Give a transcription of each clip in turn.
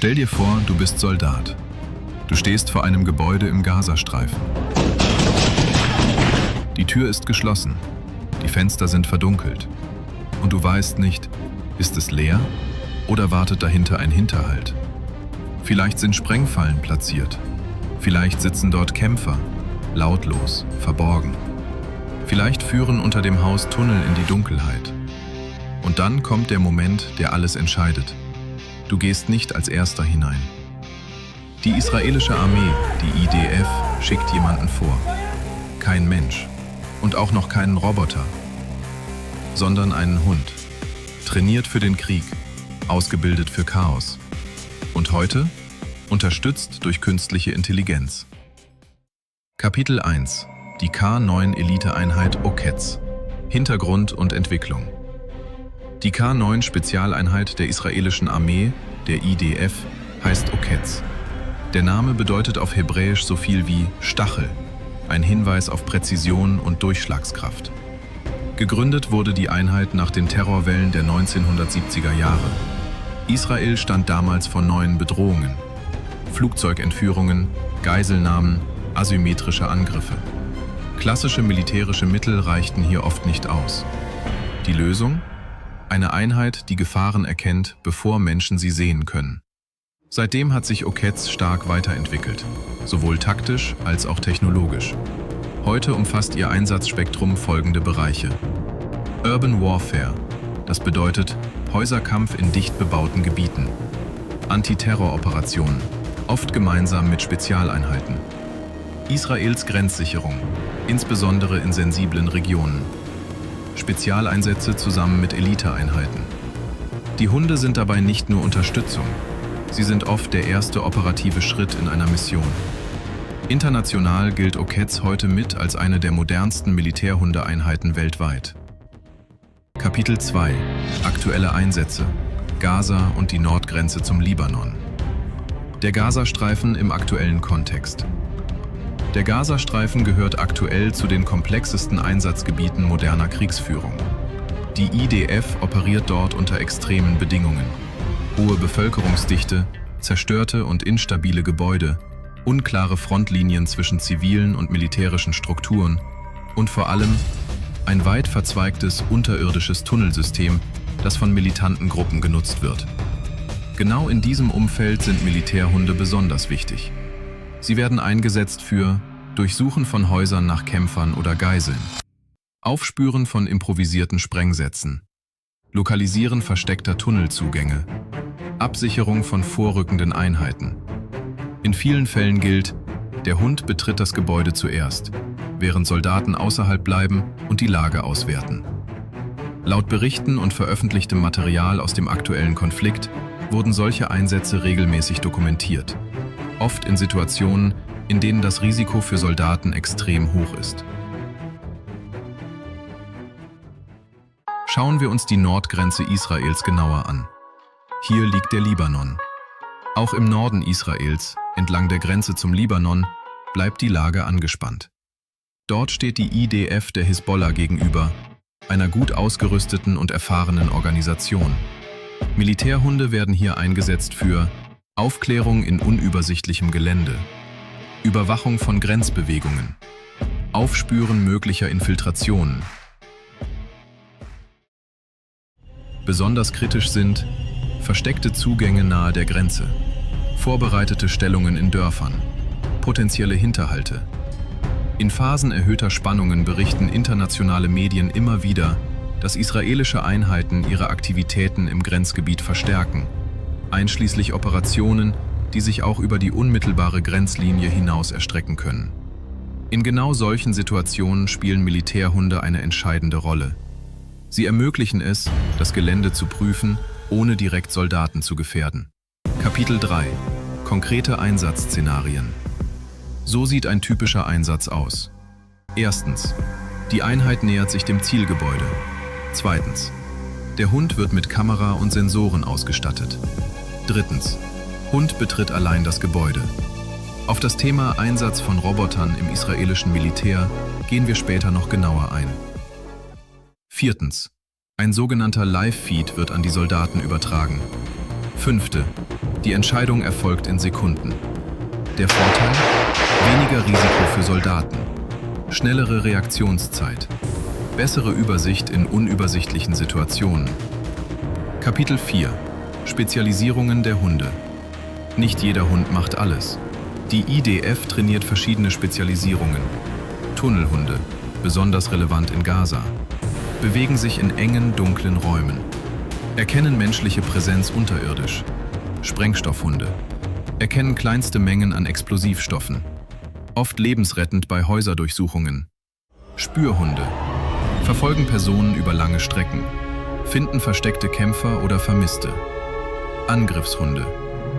Stell dir vor, du bist Soldat. Du stehst vor einem Gebäude im Gazastreifen. Die Tür ist geschlossen, die Fenster sind verdunkelt und du weißt nicht, ist es leer oder wartet dahinter ein Hinterhalt? Vielleicht sind Sprengfallen platziert, vielleicht sitzen dort Kämpfer, lautlos, verborgen. Vielleicht führen unter dem Haus Tunnel in die Dunkelheit. Und dann kommt der Moment, der alles entscheidet. Du gehst nicht als Erster hinein. Die israelische Armee, die IDF, schickt jemanden vor. Kein Mensch und auch noch keinen Roboter, sondern einen Hund. Trainiert für den Krieg, ausgebildet für Chaos. Und heute unterstützt durch künstliche Intelligenz. Kapitel 1: Die K9 Eliteeinheit Oketz. Hintergrund und Entwicklung. Die K9 Spezialeinheit der israelischen Armee, der IDF, heißt Oketz. Der Name bedeutet auf Hebräisch so viel wie Stachel, ein Hinweis auf Präzision und Durchschlagskraft. Gegründet wurde die Einheit nach den Terrorwellen der 1970er Jahre. Israel stand damals vor neuen Bedrohungen: Flugzeugentführungen, Geiselnahmen, asymmetrische Angriffe. Klassische militärische Mittel reichten hier oft nicht aus. Die Lösung? Eine Einheit, die Gefahren erkennt, bevor Menschen sie sehen können. Seitdem hat sich Oketz stark weiterentwickelt, sowohl taktisch als auch technologisch. Heute umfasst ihr Einsatzspektrum folgende Bereiche: Urban Warfare, das bedeutet Häuserkampf in dicht bebauten Gebieten. Antiterroroperationen, oft gemeinsam mit Spezialeinheiten. Israels Grenzsicherung, insbesondere in sensiblen Regionen. Spezialeinsätze zusammen mit Eliteeinheiten. Die Hunde sind dabei nicht nur Unterstützung, sie sind oft der erste operative Schritt in einer Mission. International gilt Oketz heute mit als eine der modernsten Militärhundeeinheiten weltweit. Kapitel 2: Aktuelle Einsätze, Gaza und die Nordgrenze zum Libanon. Der Gazastreifen im aktuellen Kontext. Der Gazastreifen gehört aktuell zu den komplexesten Einsatzgebieten moderner Kriegsführung. Die IDF operiert dort unter extremen Bedingungen. Hohe Bevölkerungsdichte, zerstörte und instabile Gebäude, unklare Frontlinien zwischen zivilen und militärischen Strukturen und vor allem ein weit verzweigtes unterirdisches Tunnelsystem, das von militanten Gruppen genutzt wird. Genau in diesem Umfeld sind Militärhunde besonders wichtig. Sie werden eingesetzt für Durchsuchen von Häusern nach Kämpfern oder Geiseln, Aufspüren von improvisierten Sprengsätzen, Lokalisieren versteckter Tunnelzugänge, Absicherung von vorrückenden Einheiten. In vielen Fällen gilt, der Hund betritt das Gebäude zuerst, während Soldaten außerhalb bleiben und die Lage auswerten. Laut Berichten und veröffentlichtem Material aus dem aktuellen Konflikt wurden solche Einsätze regelmäßig dokumentiert, oft in Situationen, in denen das Risiko für Soldaten extrem hoch ist. Schauen wir uns die Nordgrenze Israels genauer an. Hier liegt der Libanon. Auch im Norden Israels, entlang der Grenze zum Libanon, bleibt die Lage angespannt. Dort steht die IDF der Hisbollah gegenüber, einer gut ausgerüsteten und erfahrenen Organisation. Militärhunde werden hier eingesetzt für Aufklärung in unübersichtlichem Gelände, Überwachung von Grenzbewegungen, Aufspüren möglicher Infiltrationen. Besonders kritisch sind versteckte Zugänge nahe der Grenze, vorbereitete Stellungen in Dörfern, potenzielle Hinterhalte. In Phasen erhöhter Spannungen berichten internationale Medien immer wieder, dass israelische Einheiten ihre Aktivitäten im Grenzgebiet verstärken, einschließlich Operationen, die sich auch über die unmittelbare Grenzlinie hinaus erstrecken können. In genau solchen Situationen spielen Militärhunde eine entscheidende Rolle. Sie ermöglichen es, das Gelände zu prüfen, ohne direkt Soldaten zu gefährden. Kapitel 3: Konkrete Einsatzszenarien. So sieht ein typischer Einsatz aus. Erstens: Die Einheit nähert sich dem Zielgebäude. Zweitens: Der Hund wird mit Kamera und Sensoren ausgestattet. Drittens: Hund betritt allein das Gebäude. Auf das Thema Einsatz von Robotern im israelischen Militär gehen wir später noch genauer ein. Viertens: Ein sogenannter Live-Feed wird an die Soldaten übertragen. Fünfte: Die Entscheidung erfolgt in Sekunden. Der Vorteil? Weniger Risiko für Soldaten, schnellere Reaktionszeit, bessere Übersicht in unübersichtlichen Situationen. Kapitel 4: Spezialisierungen der Hunde. Nicht jeder Hund macht alles. Die IDF trainiert verschiedene Spezialisierungen. Tunnelhunde, besonders relevant in Gaza, bewegen sich in engen, dunklen Räumen, erkennen menschliche Präsenz unterirdisch. Sprengstoffhunde erkennen kleinste Mengen an Explosivstoffen, oft lebensrettend bei Häuserdurchsuchungen. Spürhunde verfolgen Personen über lange Strecken, finden versteckte Kämpfer oder Vermisste. Angriffshunde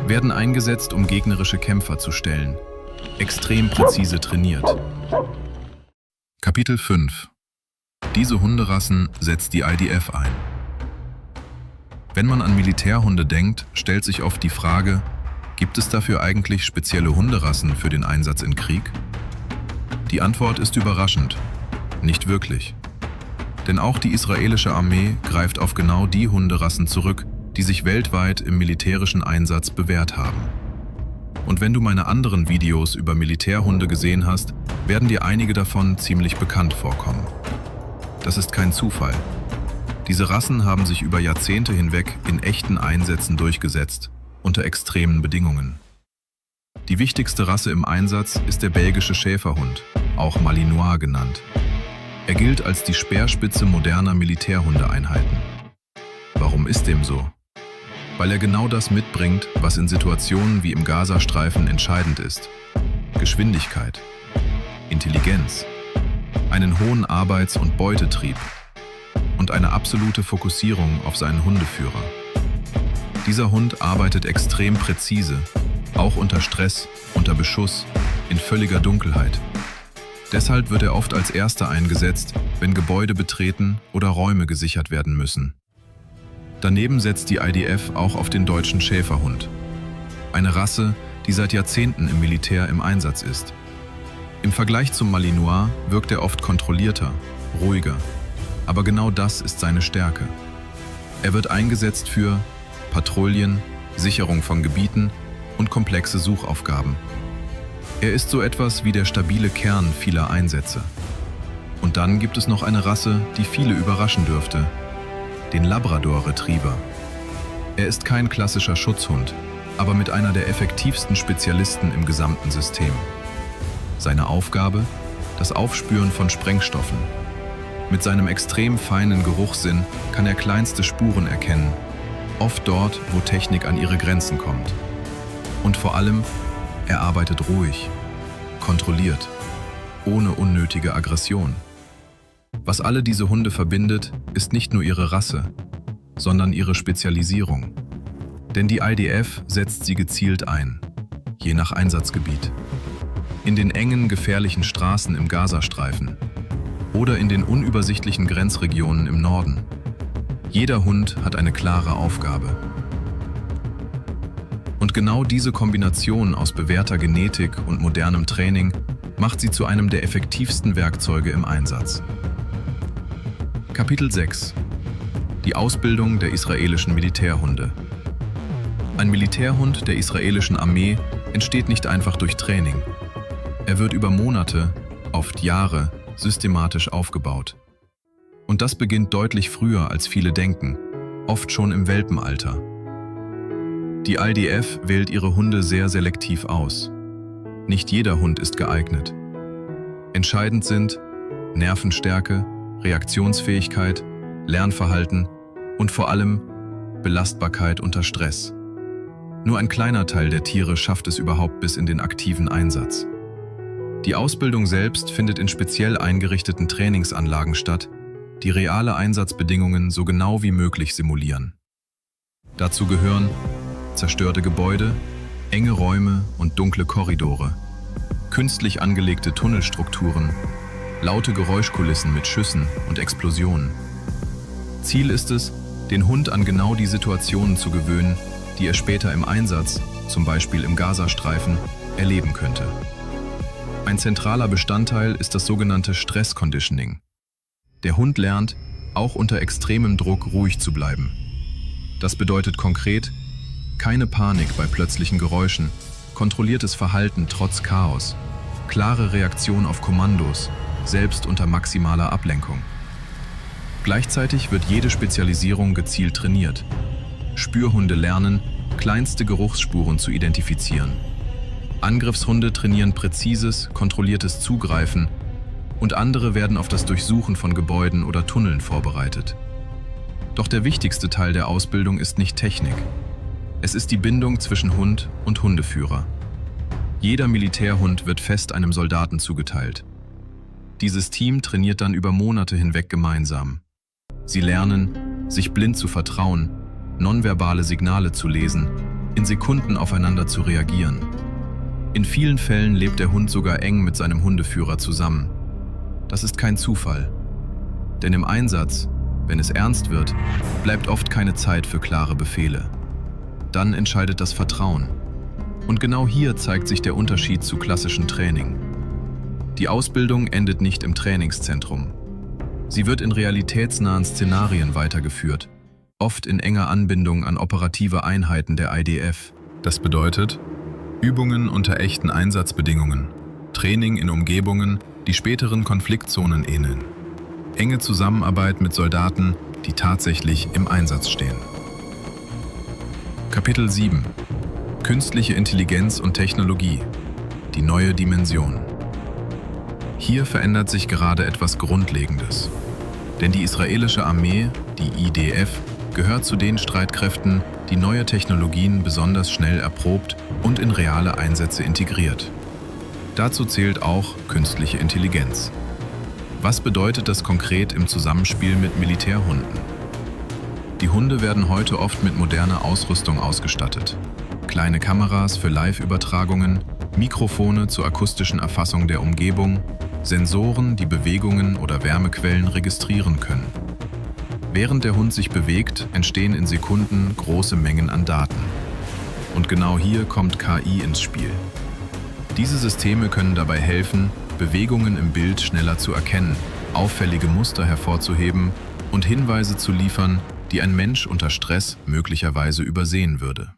werden eingesetzt, um gegnerische Kämpfer zu stellen, extrem präzise trainiert. Kapitel 5: Diese Hunderassen setzt die IDF ein. Wenn man an Militärhunde denkt, stellt sich oft die Frage, gibt es dafür eigentlich spezielle Hunderassen für den Einsatz in Krieg? Die Antwort ist überraschend. Nicht wirklich. Denn auch die israelische Armee greift auf genau die Hunderassen zurück, die sich weltweit im militärischen Einsatz bewährt haben. Und wenn du meine anderen Videos über Militärhunde gesehen hast, werden dir einige davon ziemlich bekannt vorkommen. Das ist kein Zufall. Diese Rassen haben sich über Jahrzehnte hinweg in echten Einsätzen durchgesetzt, unter extremen Bedingungen. Die wichtigste Rasse im Einsatz ist der belgische Schäferhund, auch Malinois genannt. Er gilt als die Speerspitze moderner Militärhundeeinheiten. Warum ist dem so? Weil er genau das mitbringt, was in Situationen wie im Gazastreifen entscheidend ist: Geschwindigkeit, Intelligenz, einen hohen Arbeits- und Beutetrieb und eine absolute Fokussierung auf seinen Hundeführer. Dieser Hund arbeitet extrem präzise, auch unter Stress, unter Beschuss, in völliger Dunkelheit. Deshalb wird er oft als Erster eingesetzt, wenn Gebäude betreten oder Räume gesichert werden müssen. Daneben setzt die IDF auch auf den deutschen Schäferhund. Eine Rasse, die seit Jahrzehnten im Militär im Einsatz ist. Im Vergleich zum Malinois wirkt er oft kontrollierter, ruhiger. Aber genau das ist seine Stärke. Er wird eingesetzt für Patrouillen, Sicherung von Gebieten und komplexe Suchaufgaben. Er ist so etwas wie der stabile Kern vieler Einsätze. Und dann gibt es noch eine Rasse, die viele überraschen dürfte: den Labrador Retriever. Er ist kein klassischer Schutzhund, aber mit einer der effektivsten Spezialisten im gesamten System. Seine Aufgabe? Das Aufspüren von Sprengstoffen. Mit seinem extrem feinen Geruchssinn kann er kleinste Spuren erkennen, oft dort, wo Technik an ihre Grenzen kommt. Und vor allem, er arbeitet ruhig, kontrolliert, ohne unnötige Aggression. Was alle diese Hunde verbindet, ist nicht nur ihre Rasse, sondern ihre Spezialisierung. Denn die IDF setzt sie gezielt ein, je nach Einsatzgebiet. In den engen, gefährlichen Straßen im Gazastreifen oder in den unübersichtlichen Grenzregionen im Norden. Jeder Hund hat eine klare Aufgabe. Und genau diese Kombination aus bewährter Genetik und modernem Training macht sie zu einem der effektivsten Werkzeuge im Einsatz. Kapitel 6: Die Ausbildung der israelischen Militärhunde. Ein Militärhund der israelischen Armee entsteht nicht einfach durch Training. Er wird über Monate, oft Jahre, systematisch aufgebaut. Und das beginnt deutlich früher, als viele denken, oft schon im Welpenalter. Die IDF wählt ihre Hunde sehr selektiv aus. Nicht jeder Hund ist geeignet. Entscheidend sind Nervenstärke, Reaktionsfähigkeit, Lernverhalten und vor allem Belastbarkeit unter Stress. Nur ein kleiner Teil der Tiere schafft es überhaupt bis in den aktiven Einsatz. Die Ausbildung selbst findet in speziell eingerichteten Trainingsanlagen statt, die reale Einsatzbedingungen so genau wie möglich simulieren. Dazu gehören zerstörte Gebäude, enge Räume und dunkle Korridore, künstlich angelegte Tunnelstrukturen, laute Geräuschkulissen mit Schüssen und Explosionen. Ziel ist es, den Hund an genau die Situationen zu gewöhnen, die er später im Einsatz, zum Beispiel im Gazastreifen, erleben könnte. Ein zentraler Bestandteil ist das sogenannte Stress-Conditioning. Der Hund lernt, auch unter extremem Druck ruhig zu bleiben. Das bedeutet konkret, Keine Panik bei plötzlichen Geräuschen, kontrolliertes Verhalten trotz Chaos, klare Reaktion auf Kommandos, selbst unter maximaler Ablenkung. Gleichzeitig wird jede Spezialisierung gezielt trainiert. Spürhunde lernen, kleinste Geruchsspuren zu identifizieren. Angriffshunde trainieren präzises, kontrolliertes Zugreifen und andere werden auf das Durchsuchen von Gebäuden oder Tunneln vorbereitet. Doch der wichtigste Teil der Ausbildung ist nicht Technik. Es ist die Bindung zwischen Hund und Hundeführer. Jeder Militärhund wird fest einem Soldaten zugeteilt. Dieses Team trainiert dann über Monate hinweg gemeinsam. Sie lernen, sich blind zu vertrauen, nonverbale Signale zu lesen, in Sekunden aufeinander zu reagieren. In vielen Fällen lebt der Hund sogar eng mit seinem Hundeführer zusammen. Das ist kein Zufall. Denn im Einsatz, wenn es ernst wird, bleibt oft keine Zeit für klare Befehle. Dann entscheidet das Vertrauen. Und genau hier zeigt sich der Unterschied zu klassischem Training. Die Ausbildung endet nicht im Trainingszentrum. Sie wird in realitätsnahen Szenarien weitergeführt, oft in enger Anbindung an operative Einheiten der IDF. Das bedeutet, Übungen unter echten Einsatzbedingungen, Training in Umgebungen, die späteren Konfliktzonen ähneln, enge Zusammenarbeit mit Soldaten, die tatsächlich im Einsatz stehen. Kapitel 7: Künstliche Intelligenz und Technologie – die neue Dimension. Hier verändert sich gerade etwas Grundlegendes. Denn die israelische Armee, die IDF, gehört zu den Streitkräften, die neue Technologien besonders schnell erprobt und in reale Einsätze integriert. Dazu zählt auch künstliche Intelligenz. Was bedeutet das konkret im Zusammenspiel mit Militärhunden? Die Hunde werden heute oft mit moderner Ausrüstung ausgestattet. Kleine Kameras für Live-Übertragungen, Mikrofone zur akustischen Erfassung der Umgebung, Sensoren, die Bewegungen oder Wärmequellen registrieren können. Während der Hund sich bewegt, entstehen in Sekunden große Mengen an Daten. Und genau hier kommt KI ins Spiel. Diese Systeme können dabei helfen, Bewegungen im Bild schneller zu erkennen, auffällige Muster hervorzuheben und Hinweise zu liefern, die ein Mensch unter Stress möglicherweise übersehen würde.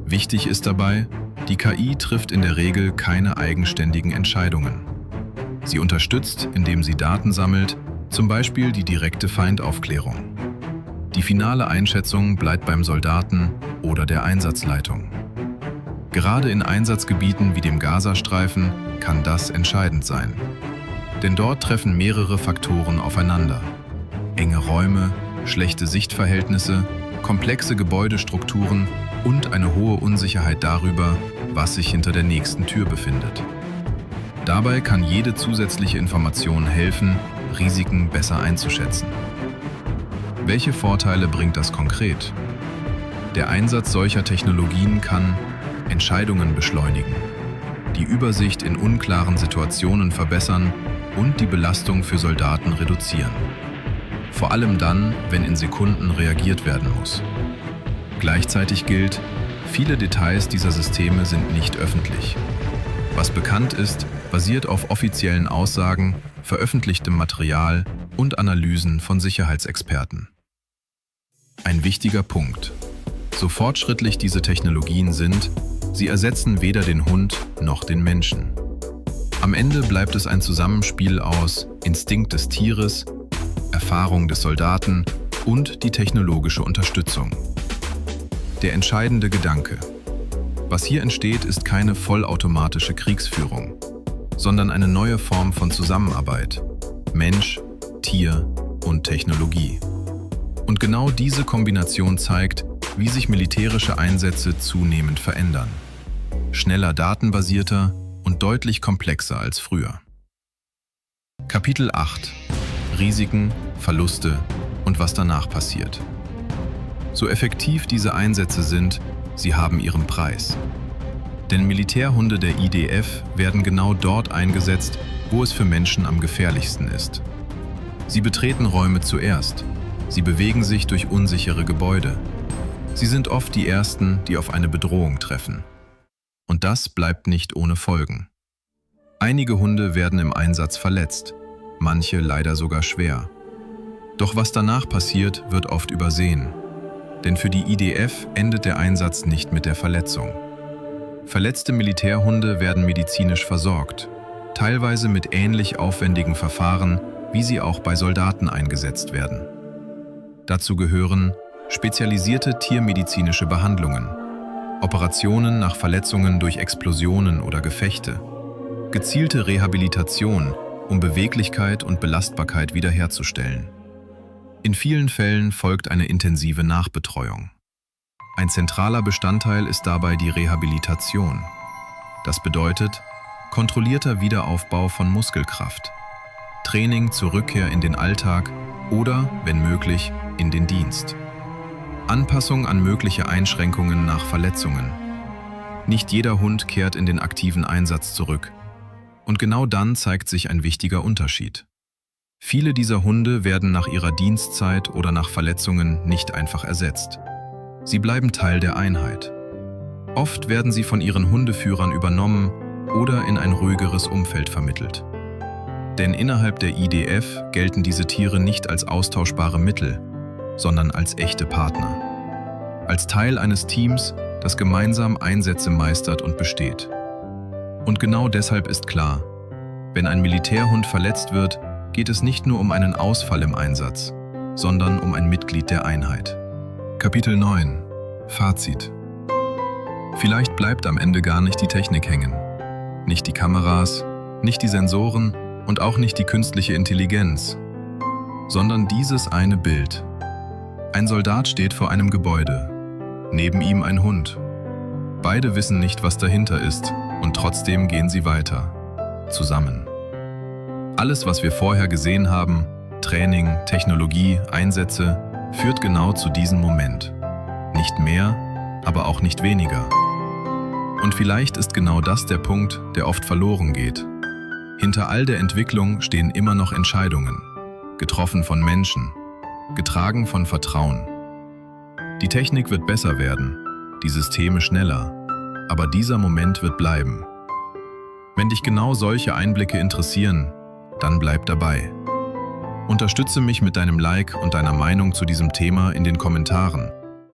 Wichtig ist dabei, die KI trifft in der Regel keine eigenständigen Entscheidungen. Sie unterstützt, indem sie Daten sammelt, zum Beispiel die direkte Feindaufklärung. Die finale Einschätzung bleibt beim Soldaten oder der Einsatzleitung. Gerade in Einsatzgebieten wie dem Gazastreifen kann das entscheidend sein. Denn dort treffen mehrere Faktoren aufeinander. Enge Räume, schlechte Sichtverhältnisse, komplexe Gebäudestrukturen und eine hohe Unsicherheit darüber, was sich hinter der nächsten Tür befindet. Dabei kann jede zusätzliche Information helfen, Risiken besser einzuschätzen. Welche Vorteile bringt das konkret? Der Einsatz solcher Technologien kann Entscheidungen beschleunigen, die Übersicht in unklaren Situationen verbessern und die Belastung für Soldaten reduzieren. Vor allem dann, wenn in Sekunden reagiert werden muss. Gleichzeitig gilt, viele Details dieser Systeme sind nicht öffentlich. Was bekannt ist, basiert auf offiziellen Aussagen, veröffentlichtem Material und Analysen von Sicherheitsexperten. Ein wichtiger Punkt: So fortschrittlich diese Technologien sind, sie ersetzen weder den Hund noch den Menschen. Am Ende bleibt es ein Zusammenspiel aus Instinkt des Tieres, Erfahrung des Soldaten und die technologische Unterstützung. Der entscheidende Gedanke: Was hier entsteht, ist keine vollautomatische Kriegsführung, sondern eine neue Form von Zusammenarbeit. Mensch, Tier und Technologie. Und genau diese Kombination zeigt, wie sich militärische Einsätze zunehmend verändern. Schneller datenbasierter und deutlich komplexer als früher. Kapitel 8: Risiken, Verluste und was danach passiert. So effektiv diese Einsätze sind, sie haben ihren Preis. Denn Militärhunde der IDF werden genau dort eingesetzt, wo es für Menschen am gefährlichsten ist. Sie betreten Räume zuerst. Sie bewegen sich durch unsichere Gebäude. Sie sind oft die Ersten, die auf eine Bedrohung treffen. Und das bleibt nicht ohne Folgen. Einige Hunde werden im Einsatz verletzt, manche leider sogar schwer. Doch was danach passiert, wird oft übersehen. Denn für die IDF endet der Einsatz nicht mit der Verletzung. Verletzte Militärhunde werden medizinisch versorgt, teilweise mit ähnlich aufwendigen Verfahren, wie sie auch bei Soldaten eingesetzt werden. Dazu gehören spezialisierte tiermedizinische Behandlungen, Operationen nach Verletzungen durch Explosionen oder Gefechte, gezielte Rehabilitation, um Beweglichkeit und Belastbarkeit wiederherzustellen. In vielen Fällen folgt eine intensive Nachbetreuung. Ein zentraler Bestandteil ist dabei die Rehabilitation. Das bedeutet kontrollierter Wiederaufbau von Muskelkraft, Training zur Rückkehr in den Alltag oder, wenn möglich, in den Dienst. Anpassung an mögliche Einschränkungen nach Verletzungen. Nicht jeder Hund kehrt in den aktiven Einsatz zurück. Und genau dann zeigt sich ein wichtiger Unterschied. Viele dieser Hunde werden nach ihrer Dienstzeit oder nach Verletzungen nicht einfach ersetzt. Sie bleiben Teil der Einheit. Oft werden sie von ihren Hundeführern übernommen oder in ein ruhigeres Umfeld vermittelt. Denn innerhalb der IDF gelten diese Tiere nicht als austauschbare Mittel, sondern als echte Partner. Als Teil eines Teams, das gemeinsam Einsätze meistert und besteht. Und genau deshalb ist klar, wenn ein Militärhund verletzt wird, geht es nicht nur um einen Ausfall im Einsatz, sondern um ein Mitglied der Einheit. Kapitel 9 – Fazit. Vielleicht bleibt am Ende gar nicht die Technik hängen. Nicht die Kameras, nicht die Sensoren und auch nicht die künstliche Intelligenz, sondern dieses eine Bild. Ein Soldat steht vor einem Gebäude, neben ihm ein Hund. Beide wissen nicht, was dahinter ist, und trotzdem gehen sie weiter, zusammen. Alles, was wir vorher gesehen haben, Training, Technologie, Einsätze, führt genau zu diesem Moment. Nicht mehr, aber auch nicht weniger. Und vielleicht ist genau das der Punkt, der oft verloren geht. Hinter all der Entwicklung stehen immer noch Entscheidungen, getroffen von Menschen, getragen von Vertrauen. Die Technik wird besser werden, die Systeme schneller, aber dieser Moment wird bleiben. Wenn dich genau solche Einblicke interessieren, dann bleib dabei. Unterstütze mich mit deinem Like und deiner Meinung zu diesem Thema in den Kommentaren.